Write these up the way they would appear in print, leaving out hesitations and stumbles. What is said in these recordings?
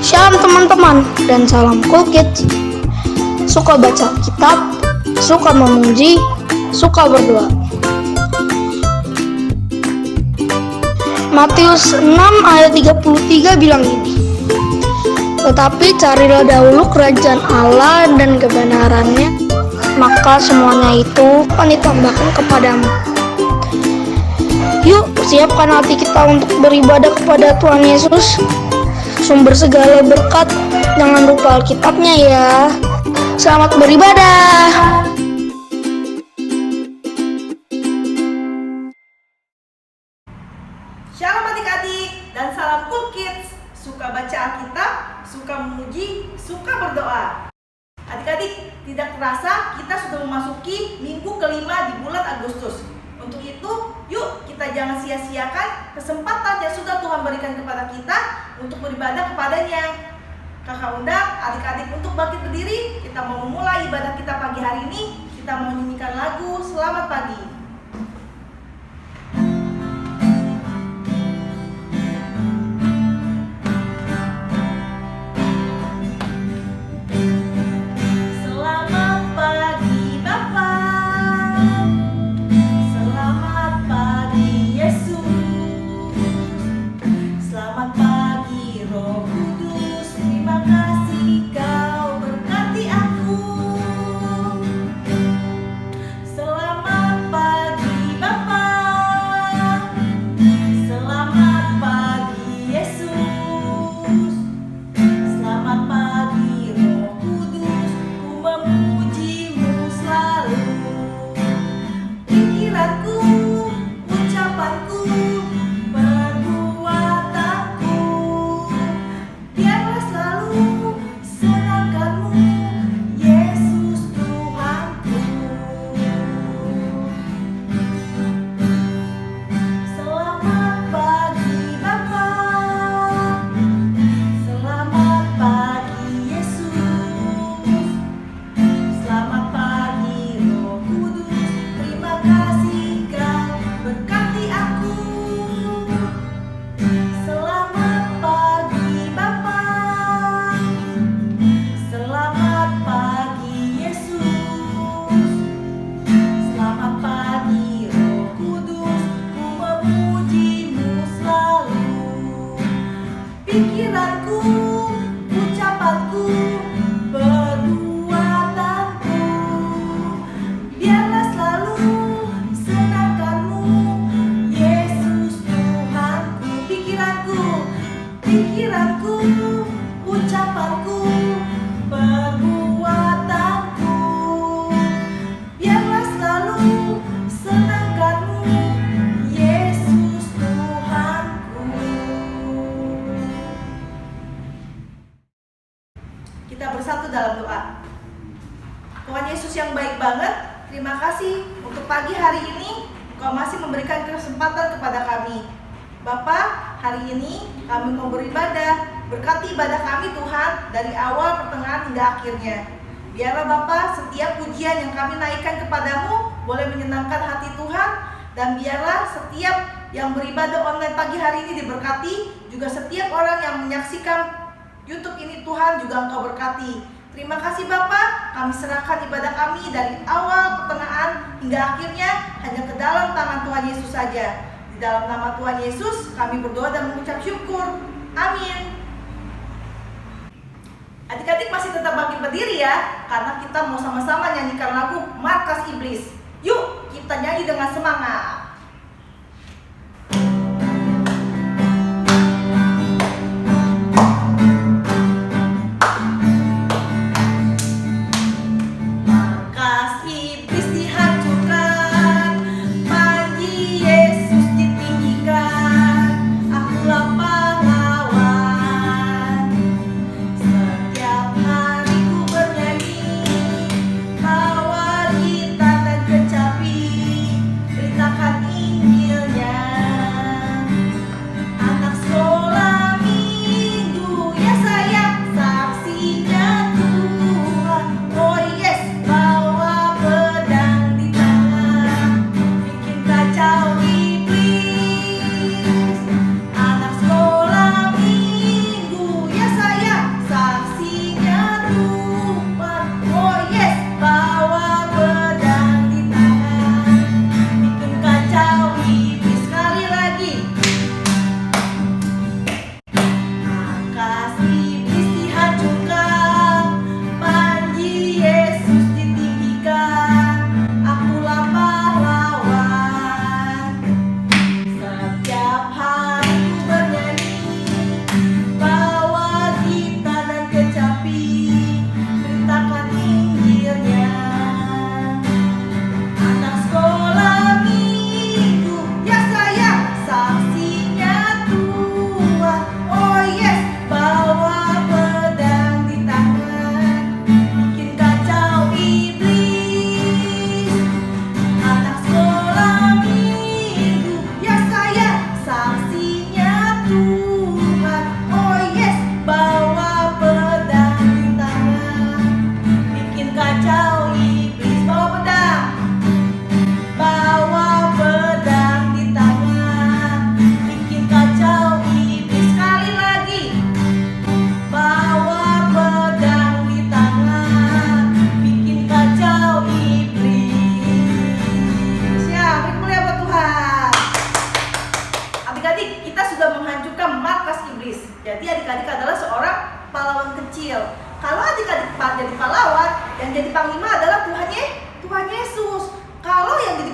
Shalom teman-teman dan salam Cool Kids. Suka baca kitab, suka memuji, suka berdoa. Matius 6 ayat 33 bilang ini, tetapi carilah dahulu kerajaan Allah dan kebenarannya, maka semuanya itu akan ditambahkan kepadamu. Yuk, siapkan hati kita untuk beribadah kepada Tuhan Yesus, sumber segala berkat. Jangan lupa Alkitabnya ya. Selamat beribadah. Shalom adik-adik dan salam Cool Kids. Suka baca Alkitab, suka memuji, suka berdoa. Adik-adik, tidak terasa kita sudah memasuki minggu kelima di bulan Agustus. Untuk itu, yuk kita jangan sia-siakan kesempatan yang sudah Tuhan berikan kepada kita untuk beribadah kepadanya. Kakak undang adik-adik untuk bangkit berdiri. Kita mau memulai ibadah kita pagi hari ini. Kita mau nyanyikan lagu Selamat Pagi. Pikiranku, ucapanku, perbuatanku, biarlah selalu senangkanmu, Yesus Tuhanku. Pikiranku, ucapanku, perbuatanku, biarlah selalu senangkanmu, Yesus Tuhanku. Kita bersatu dalam doa. Tuhan Yesus yang baik banget, terima kasih untuk pagi hari ini Engkau masih memberikan kesempatan kepada kami. Bapa, hari ini kami mau beribadah. Berkati ibadah kami Tuhan dari awal, pertengahan hingga akhirnya. Biarlah Bapa, setiap pujian yang kami naikkan kepadamu boleh menyenangkan hati Tuhan. Dan biarlah setiap yang beribadah online pagi hari ini diberkati. Juga setiap orang yang menyaksikan YouTube ini Tuhan juga Engkau berkati. Terima kasih Bapa, kami serahkan ibadah kami dari awal, pertengahan hingga akhirnya hanya ke dalam tangan Tuhan Yesus saja. Di dalam nama Tuhan Yesus kami berdoa dan mengucap syukur. Amin. Adik-adik masih tetap bangkit berdiri ya, karena kita mau sama-sama nyanyikan lagu Markas Iblis. Yuk kita nyanyi dengan semangat. Kecapi, beritakan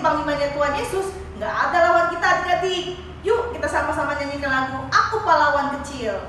panglimanya Tuhan Yesus, nggak ada lawan kita adik-adik. Yuk kita sama-sama nyanyikan lagu Aku Pahlawan Kecil.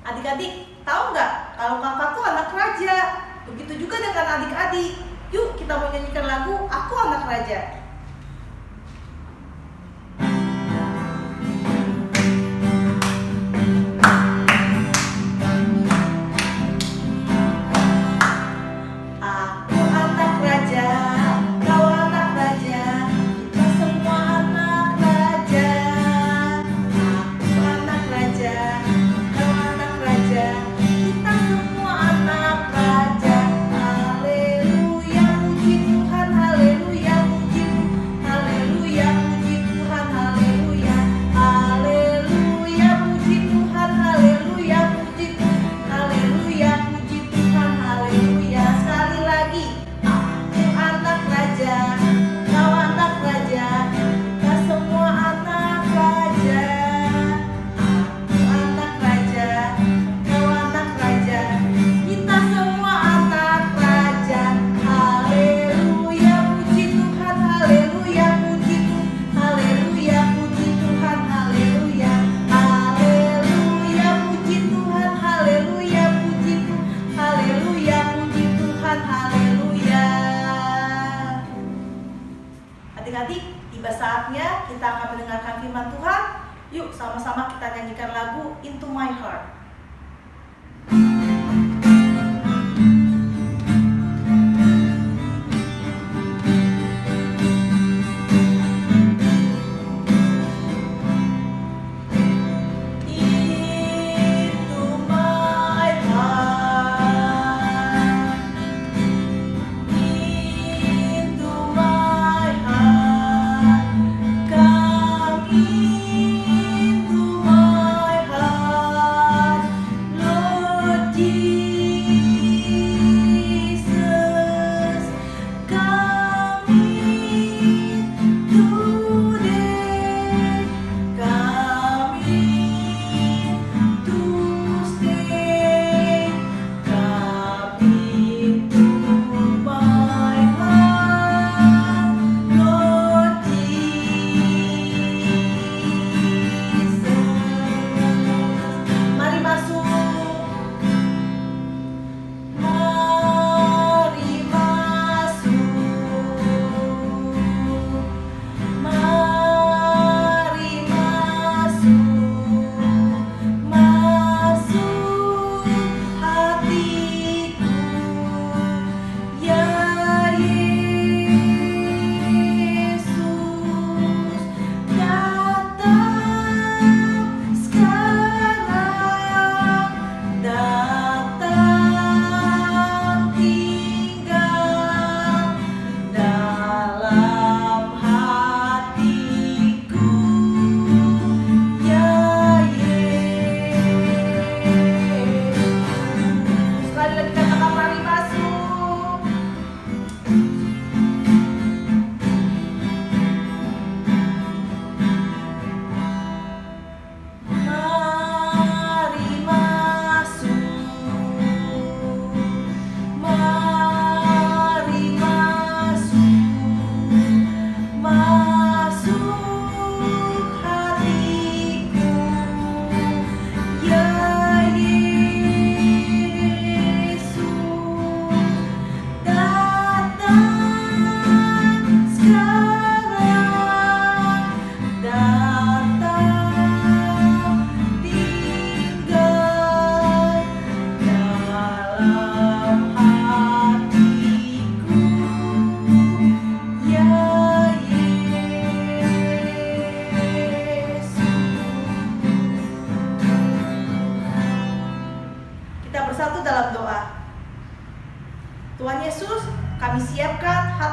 Adik-adik, tahu nggak kalau kakak tuh anak raja? Begitu juga dengan adik-adik. Yuk kita mau nyanyikan lagu Aku Anak Raja. Aku anak raja, kau anak raja, kita semua anak raja. Aku anak raja, kau anak raja, kita semua anak raja. Haleluya, puji Tuhan, haleluya, puji Tuhan, haleluya, puji Tuhan, haleluya, haleluya, puji Tuhan, haleluya, puji Tuhan, haleluya, puji Tuhan, haleluya. Sekali lagi, aku anak raja, kau anak raja, kita semua anak raja. Aku anak raja, kau anak raja, kita semua anak raja. Haleluya, puji Tuhan, haleluya, puji Tuhan, haleluya, puji Tuhan, haleluya, haleluya, puji Tuhan, haleluya, puji Tuhan, haleluya, puji Tuhan, haleluya. Adik-adik, tiba saatnya kita akan mendengarkan firman Tuhan. Yuk sama-sama kita nyanyikan lagu Into My Heart. Into my heart, into my heart, come into my heart.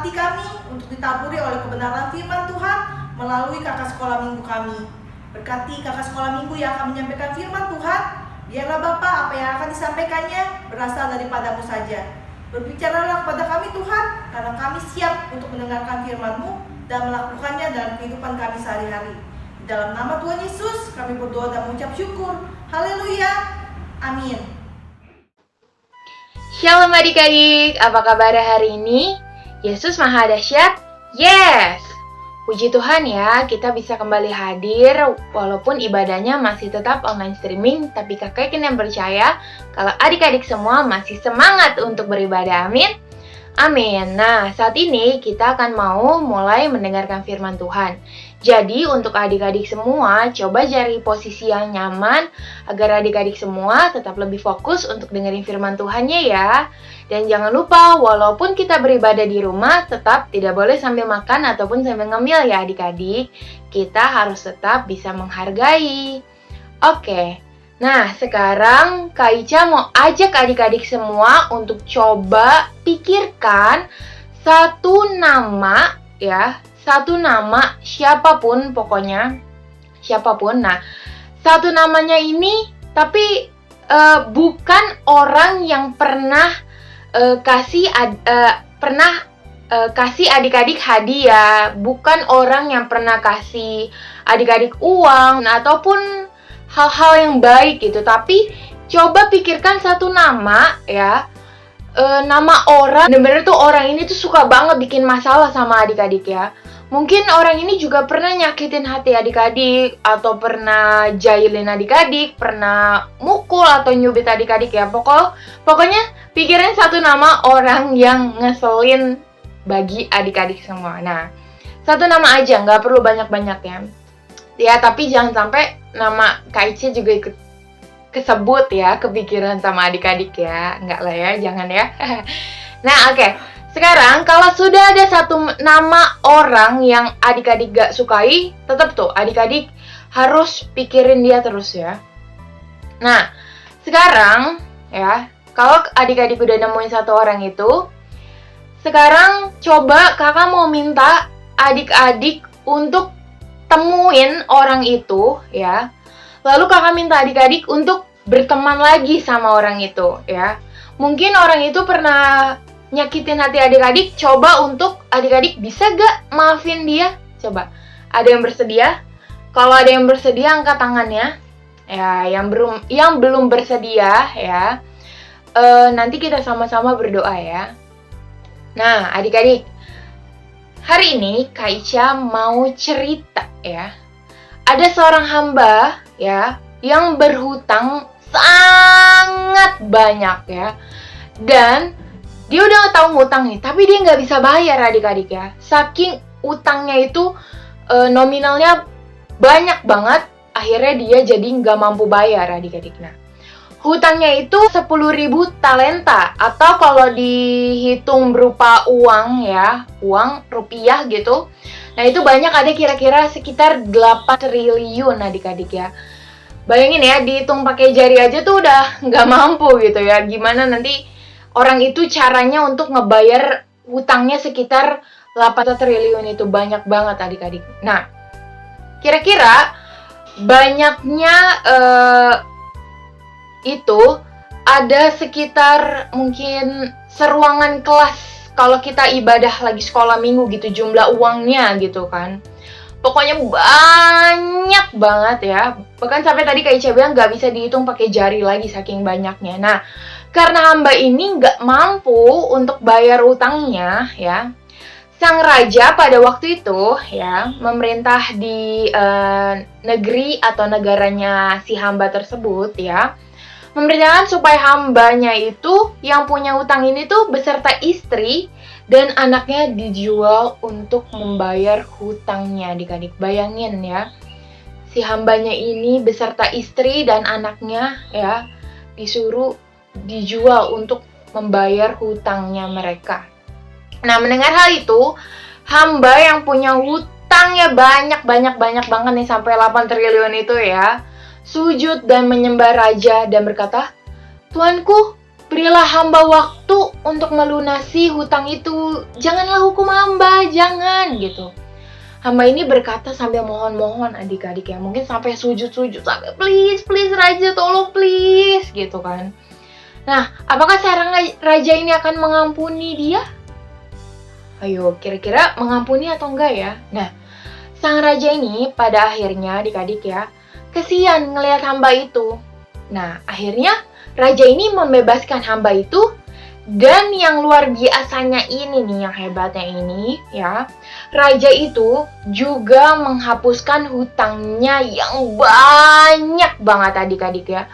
hati kami untuk ditaburi oleh kebenaran firman Tuhan melalui kakak sekolah minggu kami. Berkati kakak sekolah minggu yang akan menyampaikan firman Tuhan. Biarlah Bapa, apa yang akan disampaikannya berasal daripadamu saja. Berbicaralah kepada kami Tuhan, karena kami siap untuk mendengarkan firman-Mu dan melakukannya dalam kehidupan kami sehari-hari. Di dalam nama Tuhan Yesus, kami berdoa dan mengucap syukur. Haleluya. Amin. Shalom adik-adik, apa kabar hari ini? Yesus Maha Dahsyat? Yes! Puji Tuhan ya, kita bisa kembali hadir walaupun ibadahnya masih tetap online streaming, tapi kakak yakin percaya kalau adik-adik semua masih semangat untuk beribadah, amin? Amin. Nah, saat ini kita akan mau mulai mendengarkan firman Tuhan. Jadi, untuk adik-adik semua, coba cari posisi yang nyaman agar adik-adik semua tetap lebih fokus untuk dengerin firman Tuhannya ya. Dan jangan lupa, walaupun kita beribadah di rumah, tetap tidak boleh sambil makan ataupun sambil ngemil ya adik-adik. Kita harus tetap bisa menghargai. Oke. Nah, sekarang Kak Ica mau ajak adik-adik semua untuk coba pikirkan satu nama ya, satu nama siapapun pokoknya, siapapun. Nah, satu namanya ini tapi bukan orang yang pernah kasih adik-adik hadiah, bukan orang yang pernah kasih adik-adik uang ataupun hal-hal yang baik gitu, tapi coba pikirkan satu nama ya, nama orang, bener-bener tuh orang ini tuh suka banget bikin masalah sama adik-adik ya. Mungkin orang ini juga pernah nyakitin hati adik-adik, atau pernah jahilin adik-adik, pernah mukul atau nyubit adik-adik ya. Pokoknya pikirin satu nama orang yang ngeselin bagi adik-adik semua. Nah, satu nama aja, nggak perlu banyak-banyak ya. Ya, tapi jangan sampai nama Kak Ica juga ikut kesebut ya, kepikiran sama adik-adik ya. Enggak lah ya, jangan ya. Nah, oke. Sekarang, kalau sudah ada satu nama orang yang adik-adik gak sukai, tetap tuh adik-adik harus pikirin dia terus ya. Nah, sekarang ya, kalau adik-adik udah nemuin satu orang itu, sekarang coba kakak mau minta adik-adik untuk temuin orang itu ya. Lalu kakak minta adik-adik untuk berteman lagi sama orang itu ya. Mungkin orang itu pernah nyakitin hati adik-adik, coba untuk adik-adik bisa gak maafin dia? Coba. Ada yang bersedia? Kalau ada yang bersedia angkat tangannya. Ya, yang belum bersedia ya. Nanti kita sama-sama berdoa ya. Nah, adik-adik, hari ini Kak Ica mau cerita ya. Ada seorang hamba ya yang berhutang sangat banyak ya. Dan dia udah gak tahu ngutang nih, tapi dia nggak bisa bayar adik-adik ya. Saking utangnya itu nominalnya banyak banget, akhirnya dia jadi nggak mampu bayar adik-adik. Nah, hutangnya itu 10.000 talenta, atau kalau dihitung berupa uang ya, uang rupiah gitu. Nah, itu banyak, ada kira-kira sekitar 8 triliun adik-adik ya. Bayangin ya, dihitung pakai jari aja tuh udah nggak mampu gitu ya. Gimana nanti orang itu caranya untuk ngebayar hutangnya sekitar 8 triliun itu, banyak banget adik-adik. Nah, kira-kira banyaknya itu ada sekitar mungkin seruangan kelas kalau kita ibadah lagi sekolah minggu gitu, jumlah uangnya gitu kan. Pokoknya banyak banget ya. Bahkan sampai tadi Kak Ica bilang nggak bisa dihitung pakai jari lagi saking banyaknya. Nah, karena hamba ini nggak mampu untuk bayar utangnya ya, sang raja pada waktu itu ya memerintah di negeri atau negaranya si hamba tersebut ya, memerintahkan supaya hambanya itu yang punya utang ini tuh beserta istri dan anaknya dijual untuk membayar hutangnya adik-adik. Bayangin ya, si hambanya ini beserta istri dan anaknya ya disuruh dijual untuk membayar hutangnya mereka. Nah, mendengar hal itu, hamba yang punya hutangnya banyak banget nih sampai 8 triliun itu ya, sujud dan menyembah raja dan berkata, "Tuanku, Berilah hamba waktu untuk melunasi hutang itu. Janganlah hukum hamba, jangan gitu. Hamba ini berkata sambil mohon-mohon adik-adik ya. Mungkin sampai sujud-sujud, sampai please raja tolong please gitu kan. Nah, apakah seorang raja ini akan mengampuni dia? Ayo, kira-kira mengampuni atau enggak ya? Nah, sang raja ini pada akhirnya adik-adik ya, kesian ngelihat hamba itu. Nah, akhirnya raja ini membebaskan hamba itu, dan yang luar biasanya ini nih, yang hebatnya ini ya, raja itu juga menghapuskan hutangnya yang banyak banget adik-adik ya.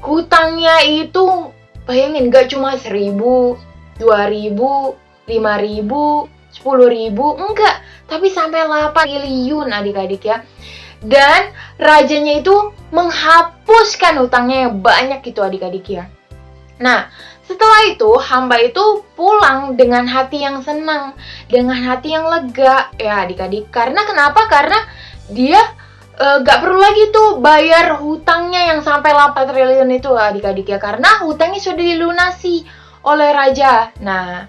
Hutangnya itu bayangin gak cuma 1.000, 2.000, 5.000, 10.000, enggak, tapi sampai 8 triliun adik-adik ya. Dan rajanya itu menghapuskan hutangnya yang banyak gitu adik-adik ya. Nah, setelah itu hamba itu pulang dengan hati yang senang, dengan hati yang lega ya adik-adik. Karena kenapa? Karena dia gak perlu lagi tuh bayar hutangnya yang sampai 8 triliun itu adik-adik ya. Karena hutangnya sudah dilunasi oleh raja. Nah,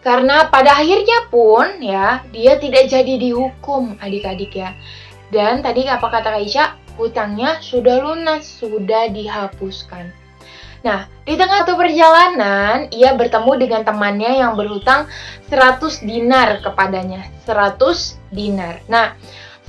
karena pada akhirnya pun ya, dia tidak jadi dihukum adik-adik ya. Dan tadi apa kata Aisyah? Hutangnya sudah lunas, sudah dihapuskan. Nah, di tengah satu perjalanan, ia bertemu dengan temannya yang berhutang 100 dinar kepadanya. 100 dinar. Nah,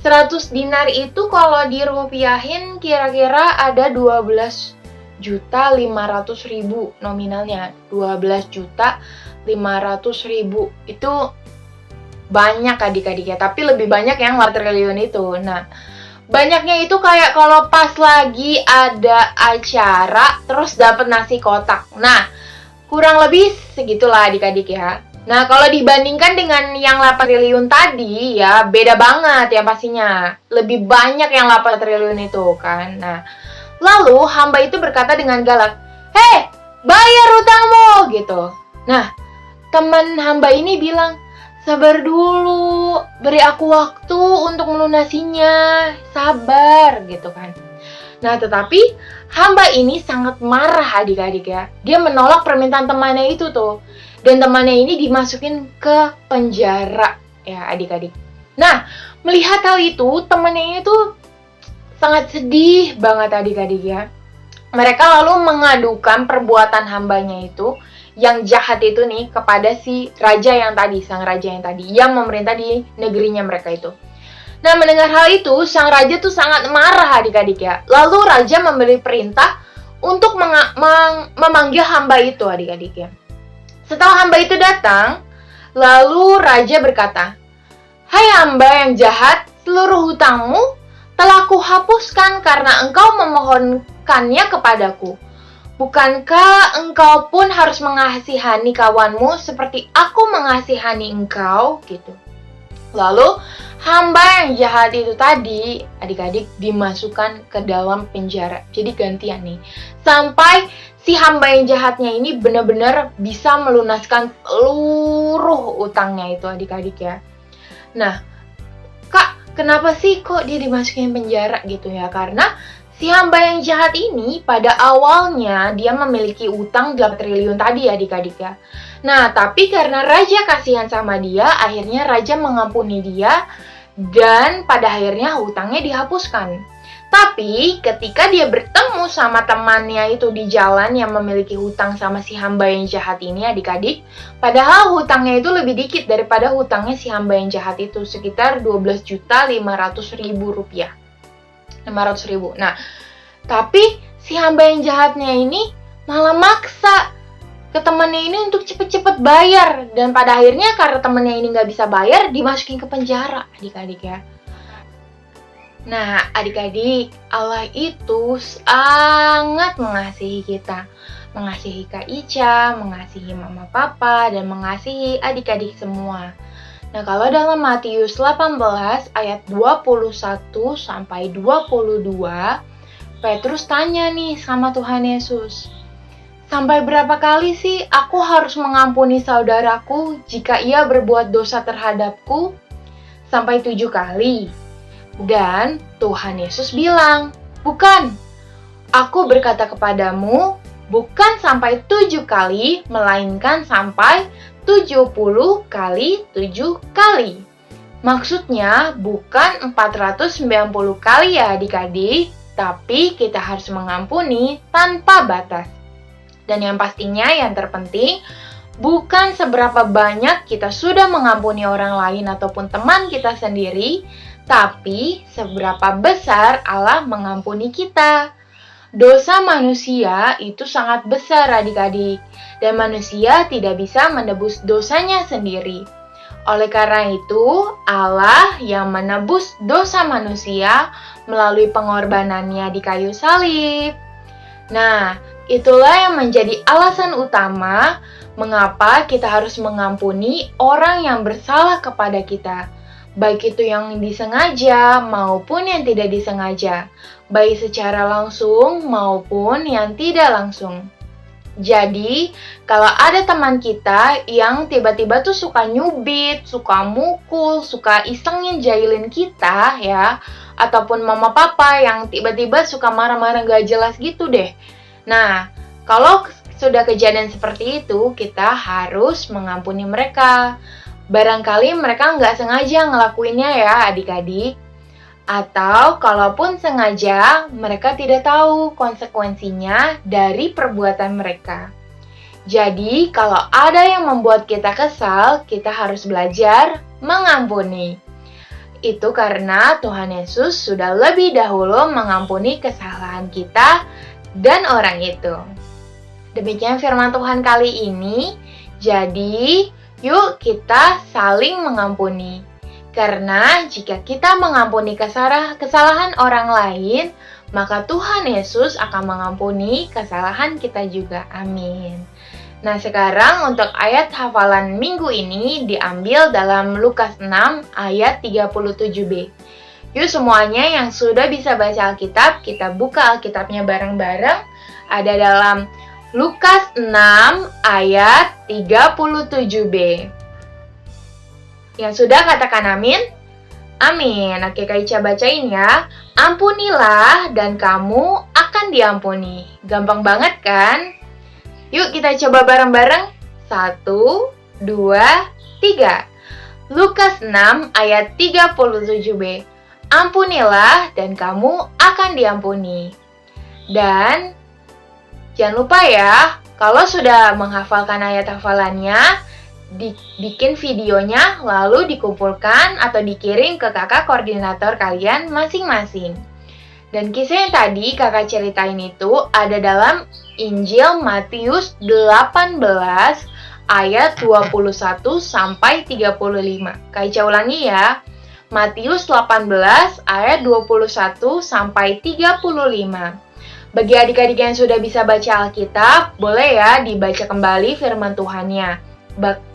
100 dinar itu kalau dirupiahin kira-kira ada 12.500.000 nominalnya. 12.500.000 itu banyak adik-adik ya, tapi lebih banyak yang 8 triliun itu. Nah, banyaknya itu kayak kalau pas lagi ada acara terus dapat nasi kotak. Nah, kurang lebih segitulah adik-adik ya. Nah, kalau dibandingkan dengan yang 8 triliun tadi ya, beda banget ya pastinya. Lebih banyak yang 8 triliun itu kan. Nah, lalu hamba itu berkata dengan galak, "Hei, bayar hutangmu!" gitu. Nah, teman hamba ini bilang, "Sabar dulu, beri aku waktu untuk melunasinya, sabar," gitu kan. Nah, tetapi hamba ini sangat marah adik-adik ya. Dia menolak permintaan temannya itu tuh. Dan temannya ini dimasukin ke penjara ya adik-adik. Nah, melihat hal itu, temannya itu sangat sedih banget adik-adik ya. Mereka lalu mengadukan perbuatan hambanya itu yang jahat itu nih kepada si raja yang tadi, sang raja yang tadi, yang memerintah di negerinya mereka itu. Nah, mendengar hal itu, sang raja tuh sangat marah adik-adik ya. Lalu raja memberi perintah untuk memanggil hamba itu adik-adik ya. Setelah hamba itu datang, lalu raja berkata, "Hai hamba yang jahat, seluruh hutangmu telah kuhapuskan karena engkau memohonkannya kepadaku. Bukankah engkau pun harus mengasihani kawanmu seperti aku mengasihani engkau?" gitu. Lalu hamba yang jahat itu tadi, adik-adik, dimasukkan ke dalam penjara. Jadi gantian nih. Sampai si hamba yang jahatnya ini benar-benar bisa melunaskan seluruh utangnya itu adik-adik ya. Nah, Kak, kenapa sih kok dia dimasukin penjara gitu ya? Karena si hamba yang jahat ini pada awalnya dia memiliki utang 8 triliun tadi adik-adik ya. Nah, tapi karena raja kasihan sama dia, akhirnya raja mengampuni dia dan pada akhirnya hutangnya dihapuskan. Tapi ketika dia bertemu sama temannya itu di jalan yang memiliki hutang sama si hamba yang jahat ini adik-adik, padahal hutangnya itu lebih dikit daripada hutangnya si hamba yang jahat itu, sekitar 12.500.000 rupiah. 500.000. Nah, tapi si hamba yang jahatnya ini malah maksa ke temannya ini untuk cepet-cepet bayar. Dan pada akhirnya karena temannya ini nggak bisa bayar, dimasukin ke penjara adik-adik ya. Nah, adik-adik, Allah itu sangat mengasihi kita. Mengasihi Kak Ica, mengasihi Mama Papa, dan mengasihi adik-adik semua. Nah, kalau dalam Matius 18 ayat 21 sampai 22, Petrus tanya nih sama Tuhan Yesus, "Sampai berapa kali sih aku harus mengampuni saudaraku jika ia berbuat dosa terhadapku? Sampai 7 kali?" Dan Tuhan Yesus bilang, "Bukan, aku berkata kepadamu, Bukan sampai 7 kali, melainkan sampai 70 kali 7 kali. Maksudnya bukan 490 kali ya adik-adik, tapi kita harus mengampuni tanpa batas. Dan yang pastinya yang terpenting, bukan seberapa banyak kita sudah mengampuni orang lain ataupun teman kita sendiri, tapi seberapa besar Allah mengampuni kita. Dosa manusia itu sangat besar adik-adik, dan manusia tidak bisa menebus dosanya sendiri. Oleh karena itu, Allah yang menebus dosa manusia melalui pengorbanannya di kayu salib. Nah, itulah yang menjadi alasan utama mengapa kita harus mengampuni orang yang bersalah kepada kita. Baik itu yang disengaja maupun yang tidak disengaja, baik secara langsung maupun yang tidak langsung. Jadi, kalau ada teman kita yang tiba-tiba tuh suka nyubit, suka mukul, suka isengin jahilin kita ya, ataupun mama papa yang tiba-tiba suka marah-marah gak jelas gitu deh. Nah, kalau sudah kejadian seperti itu, kita harus mengampuni mereka. Barangkali mereka nggak sengaja ngelakuinnya ya adik-adik. Atau kalaupun sengaja, mereka tidak tahu konsekuensinya dari perbuatan mereka. Jadi, kalau ada yang membuat kita kesal, kita harus belajar mengampuni. Itu karena Tuhan Yesus sudah lebih dahulu mengampuni kesalahan kita dan orang itu. Demikian firman Tuhan kali ini. Jadi, yuk kita saling mengampuni. Karena jika kita mengampuni kesalahan orang lain, maka Tuhan Yesus akan mengampuni kesalahan kita juga. Amin. Nah, sekarang untuk ayat hafalan minggu ini diambil dalam Lukas 6 ayat 37b. Yuk semuanya yang sudah bisa baca Alkitab, kita buka Alkitabnya bareng-bareng. Ada dalam Lukas 6 ayat 37b. Yang sudah katakan amin? Amin. Oke, Kak Ica bacain ya. Ampunilah dan kamu akan diampuni. Gampang banget kan? Yuk kita coba bareng-bareng. 1, 2, 3. Lukas 6 ayat 37b. Ampunilah dan kamu akan diampuni. Dan jangan lupa ya, kalau sudah menghafalkan ayat hafalannya, dibikin videonya lalu dikumpulkan atau dikirim ke kakak koordinator kalian masing-masing. Dan kisah yang tadi kakak ceritain itu ada dalam Injil Matius 18 ayat 21 sampai 35. Kak Ica ulangi ya. Matius 18 ayat 21 sampai 35. Bagi adik-adik yang sudah bisa baca Alkitab, boleh ya dibaca kembali firman Tuhannya.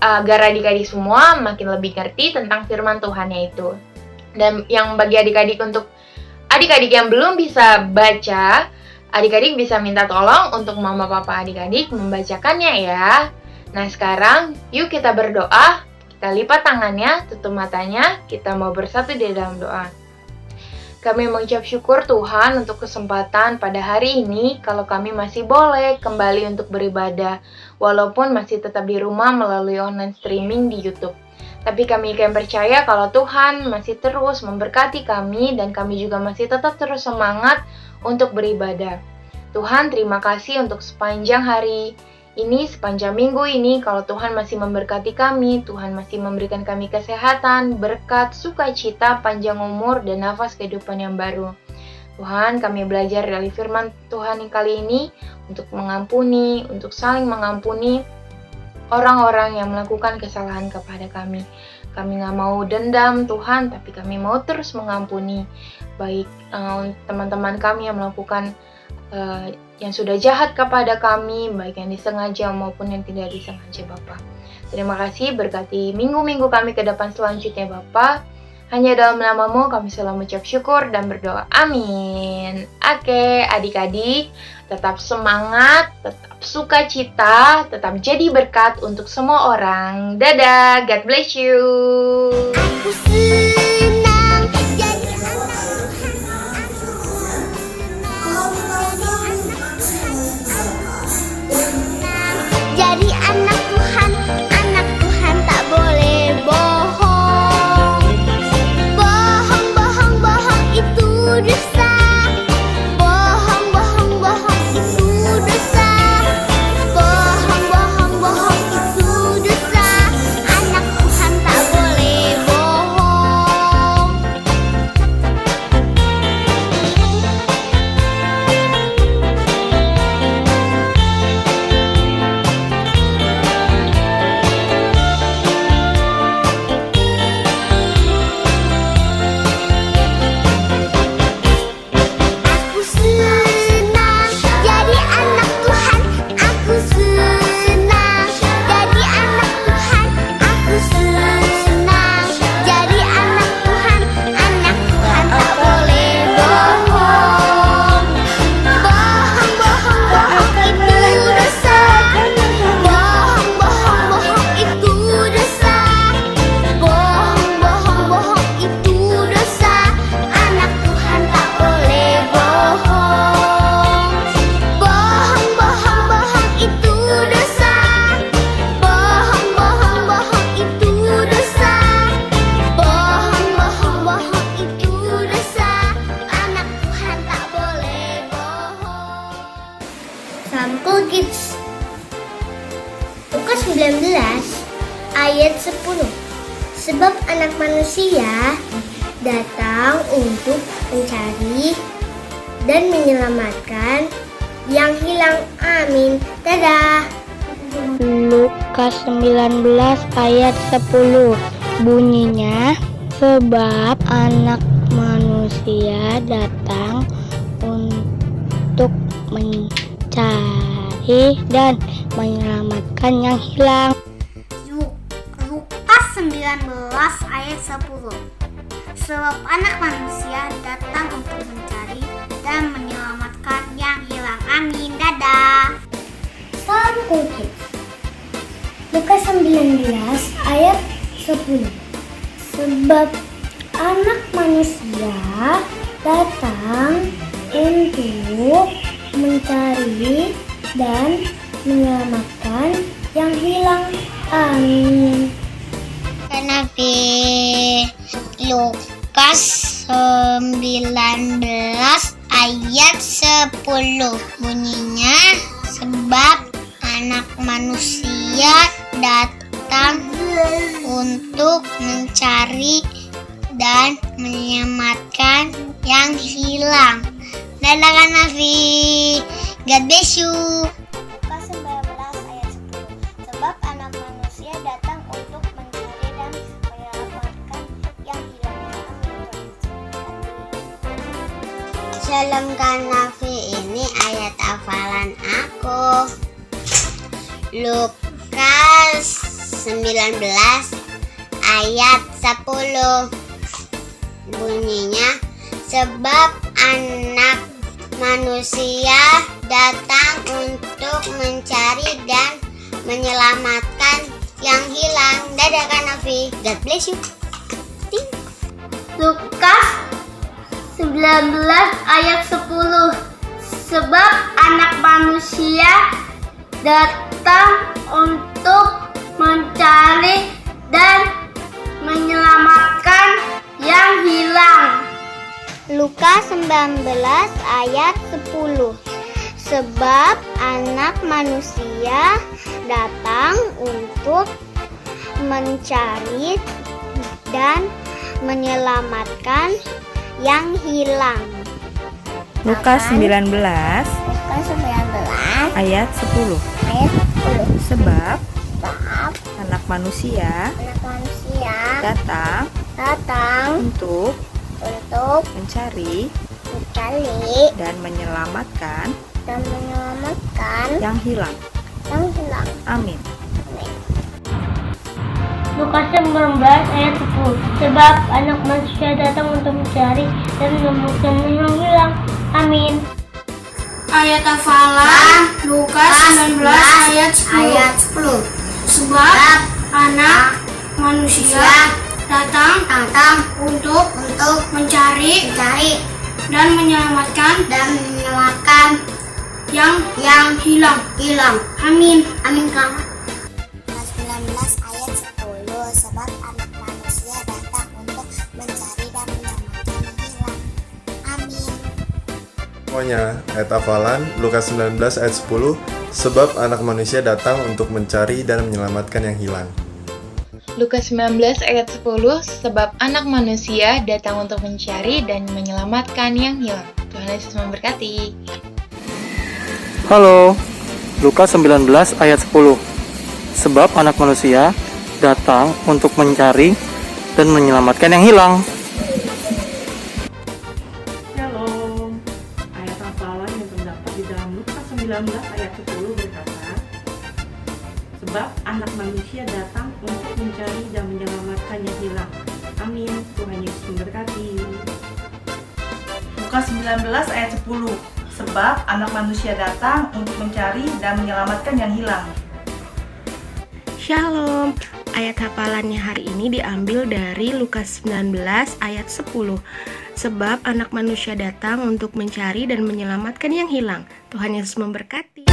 Agar adik-adik semua makin lebih ngerti tentang firman Tuhannya itu. Dan yang bagi adik-adik untuk adik-adik yang belum bisa baca, adik-adik bisa minta tolong untuk mama papa adik-adik membacakannya ya. Nah sekarang yuk kita berdoa, kita lipat tangannya, tutup matanya, kita mau bersatu di dalam doa. Kami mengucap syukur Tuhan untuk kesempatan pada hari ini kalau kami masih boleh kembali untuk beribadah walaupun masih tetap di rumah melalui online streaming di YouTube. Tapi kami akan percaya kalau Tuhan masih terus memberkati kami dan kami juga masih tetap terus semangat untuk beribadah. Tuhan terima kasih untuk sepanjang hari ini, sepanjang minggu ini, kalau Tuhan masih memberkati kami, Tuhan masih memberikan kami kesehatan, berkat, sukacita, panjang umur, dan nafas kehidupan yang baru. Tuhan, kami belajar dari firman Tuhan kali ini untuk mengampuni, untuk saling mengampuni orang-orang yang melakukan kesalahan kepada kami. Kami gak mau dendam Tuhan, tapi kami mau terus mengampuni. Baik teman-teman kami yang melakukan yang sudah jahat kepada kami, baik yang disengaja maupun yang tidak disengaja Bapak. Terima kasih, berkati minggu-minggu kami ke depan selanjutnya Bapak. Hanya dalam namamu kami selalu mengucap syukur dan berdoa. Amin. Oke, adik-adik, tetap semangat, tetap sukacita, tetap jadi berkat untuk semua orang. Dadah, God bless you. Aku senang jadi anak. ayat 10. Sebab anak manusia datang untuk mencari dan menyelamatkan yang hilang. Amin. Dadah. Lukas 19 ayat 10 bunyinya, sebab anak manusia datang untuk mencari dan menyelamatkan yang hilang. Lukas 19 ayat 10. Sebab anak manusia datang untuk mencari dan menyelamatkan yang hilang. Amin. Dadah. Salam Kulkit. Lukas 19 ayat 10. Sebab anak manusia datang untuk mencari dan menyelamatkan yang hilang. Amin. Nabi Lukas 19 ayat 10 bunyinya, sebab anak manusia datang untuk mencari dan menyelamatkan yang hilang. Dadah Kak Nafi, God bless you. Lukas 19 ayat 10. Sebab anak manusia datang untuk mencari dan menyelamatkan yang hilang. Shalom Kak Nafi, ini ayat hafalan aku. Lukas 19 ayat 10 bunyinya, sebab anak manusia datang untuk mencari dan menyelamatkan yang hilang. Dadah Kak Nafi, God bless you. Lukas 19 ayat 10. Sebab anak manusia datang untuk mencari dan menyelamatkan yang hilang. Lukas 19 ayat 10. Sebab anak manusia datang untuk mencari dan menyelamatkan yang hilang. Lukas 19 Lukas 19 ayat 10. ayat 10. Sebab Sebab anak manusia anak manusia datang datang untuk untuk mencari mencari dan menyelamatkan dan menyelamatkan yang hilang. yang hilang. Amin. Lukas 19 ayat 10. Sebab anak manusia datang untuk mencari dan menemukan yang hilang. Amin. Ayat hafalan Lukas 19 ayat 10. Sebab anak manusia datang untuk mencari dan menyelamatkan yang hilang. Amin. Kak. 19 ayat 10. Sebab anak manusia datang untuk mencari dan menyelamatkan yang hilang. Amin. Semuanya, ayat hafalan Lukas 19 ayat 10. Sebab anak manusia datang untuk mencari dan menyelamatkan yang hilang. Lukas 19 ayat 10, sebab anak manusia datang untuk mencari dan menyelamatkan yang hilang. Tuhan Yesus memberkati. Halo, Lukas 19 ayat 10. Sebab anak manusia datang untuk mencari dan menyelamatkan yang hilang. Shalom. Ayat hafalan yang terdapat di dalam Lukas 19 ayat 10 berkata, sebab anak manusia datang untuk mencari dan menyelamatkan yang hilang. Amin. Tuhan Yesus memberkati. Lukas 19 ayat 10. Sebab anak manusia datang untuk mencari dan menyelamatkan yang hilang. Shalom. Ayat hafalannya hari ini diambil dari Lukas 19 ayat 10. Sebab anak manusia datang untuk mencari dan menyelamatkan yang hilang. Tuhan Yesus memberkati.